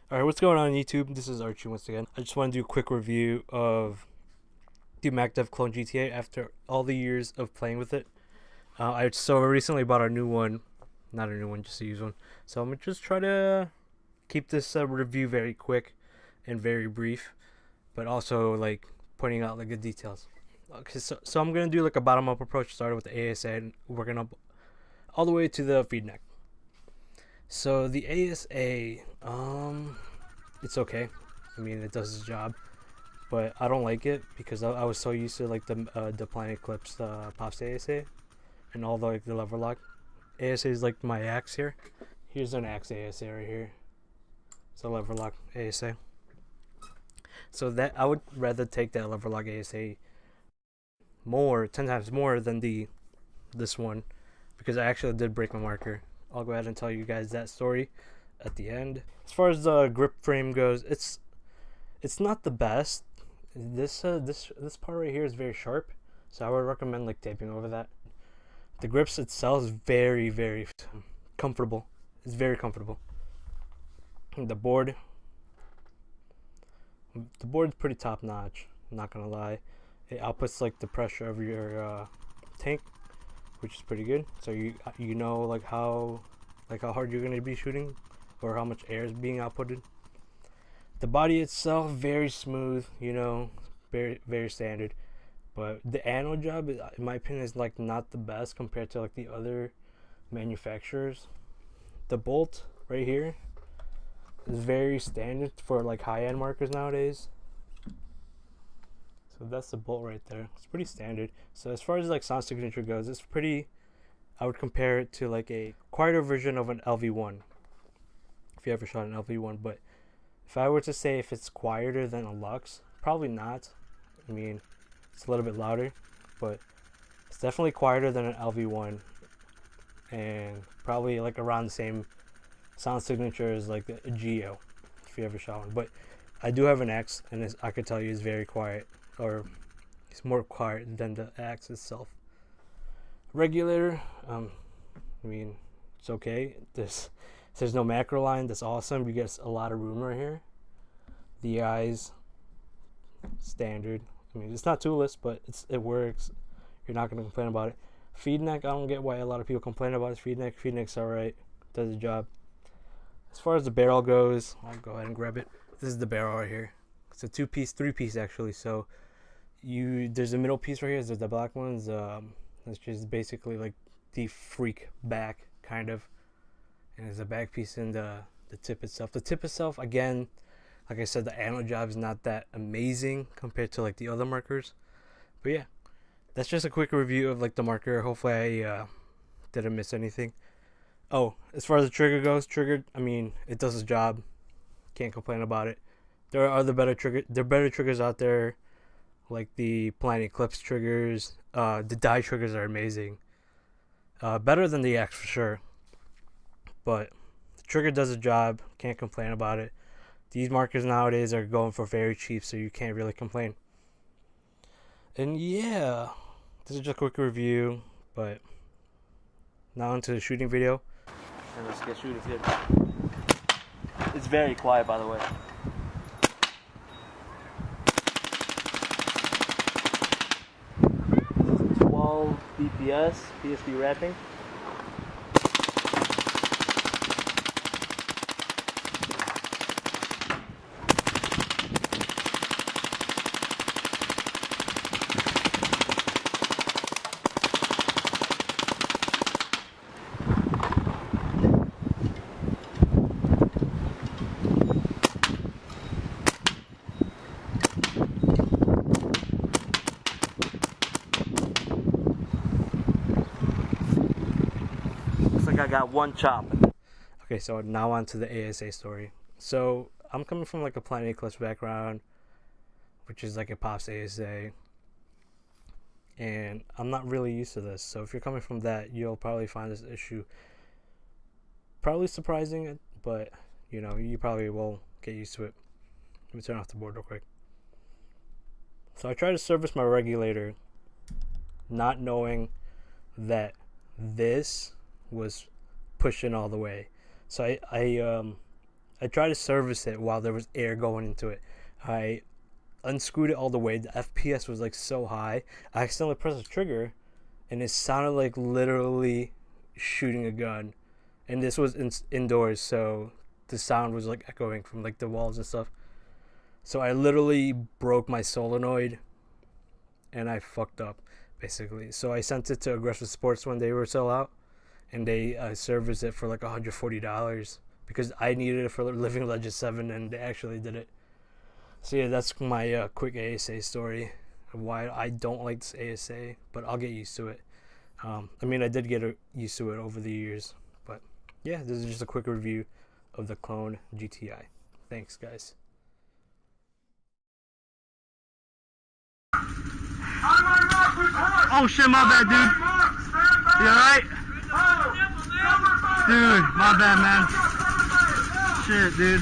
Alright, what's going on YouTube? This is Archie once again. I just want to do a quick review of the Macdev Clone GTI after all the years of playing with it. I so recently bought a new one. Not a new one, just a used one. So I'm going to just try to keep this review very quick and very brief, but also like pointing out like the details. Okay, so I'm going to do like a bottom up approach, starting with the ASA and working up all the way to the feed neck. So the ASA, it's okay. I mean, it does its job, but I don't like it because I was so used to like the Planet Eclipse Pops ASA and all the like the lever lock. ASA is like my axe here. Here's an axe ASA right here. It's a lever lock ASA. So that I would rather take that lever lock ASA 10 times more than this one, because I actually did break my marker. I'll go ahead and tell you guys that story at the end. As far as the grip frame goes, it's not the best. This part right here is very sharp, so I would recommend like taping over that. The grips itself is very comfortable. It's very comfortable. The board's pretty top notch. I'm not gonna lie. It outputs like the pressure of your tank, which is pretty good. So you know like how hard you're gonna be shooting, or how much air is being outputted. The body itself very smooth, you know, very standard. But the anode job, in my opinion, is like not the best compared to like the other manufacturers. The bolt right here is very standard for like high-end markers nowadays. So that's the bolt right there. It's pretty standard. So as far as like sound signature goes, it's pretty. I would compare it to like a quieter version of an LV1. If you ever shot an LV1, but if I were to say if it's quieter than a Lux, probably not. I mean, it's a little bit louder, but it's definitely quieter than an LV1, and probably like around the same sound signature as like a Geo, if you ever shot one. But I do have an X, and I could tell you it's very quiet, or it's more quiet than the X itself. Regulator, I mean, it's okay. There's no macro line. That's awesome. You get a lot of room right here. The eyes, standard. I mean, it's not toolless, but it works. You're not gonna complain about it. Feed neck, I don't get why a lot of people complain about his feed neck. Feed neck's alright. Does the job. As far as the barrel goes, I'll go ahead and grab it. This is the barrel right here. It's a three-piece actually. So there's a middle piece right here. There's the black ones. That's just basically like the freak back kind of. And there's a back piece in the tip itself. The tip itself, again, like I said, the anode job is not that amazing compared to like the other markers. But yeah, that's just a quick review of like the marker. Hopefully I didn't miss anything. Oh, as far as the trigger goes, I mean, it does its job. Can't complain about it. There are better triggers out there, like the Planet Eclipse triggers. The die triggers are amazing. Better than the X for sure. But the trigger does a job. Can't complain about it. These markers nowadays are going for very cheap, so you can't really complain. And yeah, this is just a quick review, but now into the shooting video. And let's get shooting good. It's very quiet, by the way. 12 BPS, PSP wrapping. I got one chop. Okay, so now on to the ASA story. So I'm coming from like a Planet Eclipse background, which is like a Pops ASA, and I'm not really used to this. So if you're coming from that, you'll probably find this issue probably surprising, but you know, you probably will get used to it. Let me turn off the board real quick. So I tried to service my regulator, not knowing that this was pushing all the way. So I I tried to service it while there was air going into it. I unscrewed it all the way. The FPS was like so high. I accidentally pressed the trigger, and it sounded like literally shooting a gun. And this was indoors, so the sound was like echoing from like the walls and stuff. So I literally broke my solenoid, and I fucked up basically. So I sent it to Aggressive Sports when they were sell out, and they serviced it for like $140 because I needed it for Living Legend 7, and they actually did it. So yeah, that's my quick ASA story of why I don't like this ASA, but I'll get used to it. I mean, I did get used to it over the years, but yeah, this is just a quick review of the Clone GTI. Thanks, guys. Oh shit, my bad, dude. You alright? Dude, my bad, man. Shit, dude.